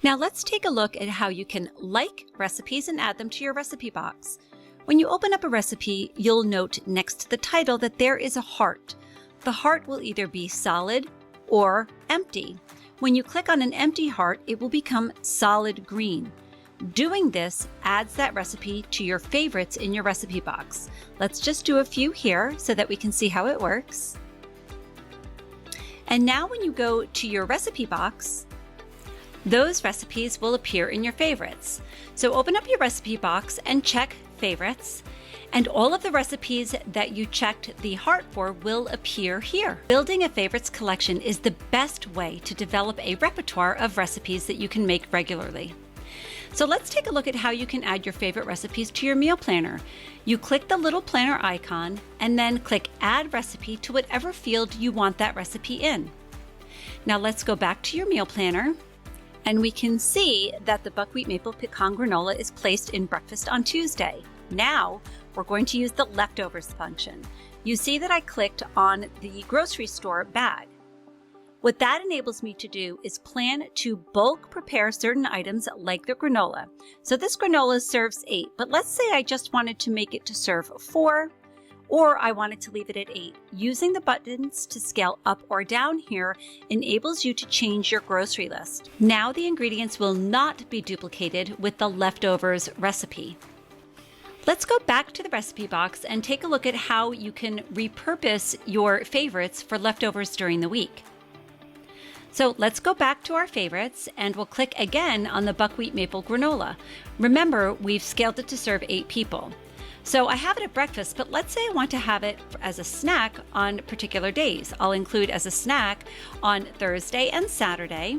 Now let's take a look at how you can like recipes and add them to your recipe box. When you open up a recipe, you'll note next to the title that there is a heart. The heart will either be solid or empty. When you click on an empty heart, it will become solid green. Doing this adds that recipe to your favorites in your recipe box. Let's just do a few here so that we can see how it works. And now when you go to your recipe box, those recipes will appear in your favorites. So open up your recipe box and check favorites, and all of the recipes that you checked the heart for will appear here. Building a favorites collection is the best way to develop a repertoire of recipes that you can make regularly. So let's take a look at how you can add your favorite recipes to your meal planner. You click the little planner icon and then click Add Recipe to whatever field you want that recipe in. Now let's go back to your meal planner, and we can see that the buckwheat maple pecan granola is placed in breakfast on Tuesday. Now we're going to use the leftovers function. You see that I clicked on the grocery store bag. What that enables me to do is plan to bulk prepare certain items like the granola. So this granola serves 8, but let's say I just wanted to make it to serve 4, or I wanted to leave it at 8. Using the buttons to scale up or down here enables you to change your grocery list. Now the ingredients will not be duplicated with the leftovers recipe. Let's go back to the recipe box and take a look at how you can repurpose your favorites for leftovers during the week. So let's go back to our favorites and we'll click again on the buckwheat maple granola. Remember, we've scaled it to serve 8 people. So I have it at breakfast, but let's say I want to have it as a snack on particular days. I'll include as a snack on Thursday and Saturday.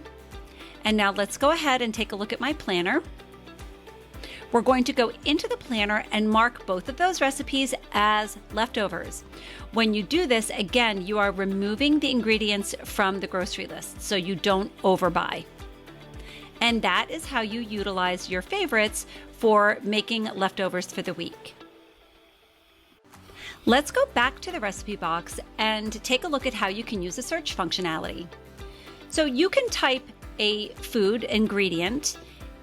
And now let's go ahead and take a look at my planner. We're going to go into the planner and mark both of those recipes as leftovers. When you do this, again, you are removing the ingredients from the grocery list so you don't overbuy. And that is how you utilize your favorites for making leftovers for the week. Let's go back to the recipe box and take a look at how you can use the search functionality. So you can type a food ingredient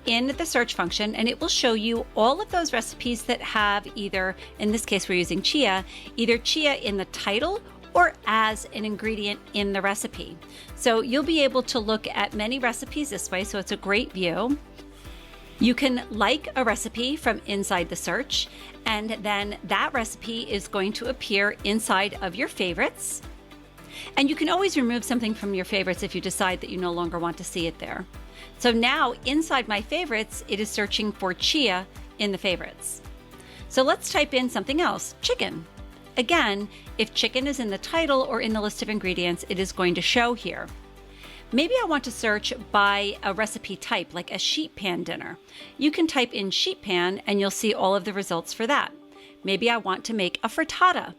in the search function and it will show you all of those recipes that have either, in this case we're using chia, either chia in the title or as an ingredient in the recipe. So you'll be able to look at many recipes this way, so it's a great view. You can like a recipe from inside the search, and then that recipe is going to appear inside of your favorites. And you can always remove something from your favorites if you decide that you no longer want to see it there. So now inside my favorites, it is searching for chia in the favorites. So let's type in something else, chicken. Again, if chicken is in the title or in the list of ingredients, it is going to show here. Maybe I want to search by a recipe type, like a sheet pan dinner. You can type in sheet pan and you'll see all of the results for that. Maybe I want to make a frittata,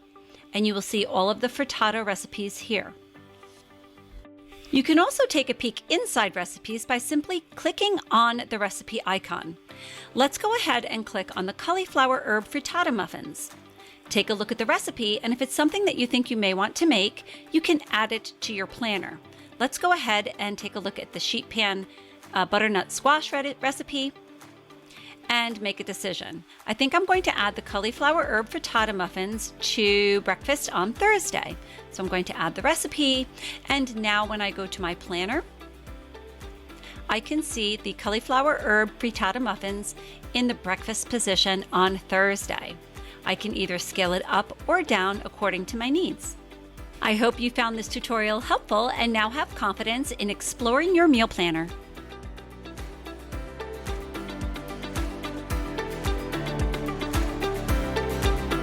and you will see all of the frittata recipes here. You can also take a peek inside recipes by simply clicking on the recipe icon. Let's go ahead and click on the cauliflower herb frittata muffins. Take a look at the recipe, and if it's something that you think you may want to make, you can add it to your planner. Let's go ahead and take a look at the sheet pan butternut squash recipe and make a decision. I think I'm going to add the cauliflower herb frittata muffins to breakfast on Thursday. So I'm going to add the recipe, and now when I go to my planner, I can see the cauliflower herb frittata muffins in the breakfast position on Thursday. I can either scale it up or down according to my needs. I hope you found this tutorial helpful and now have confidence in exploring your meal planner.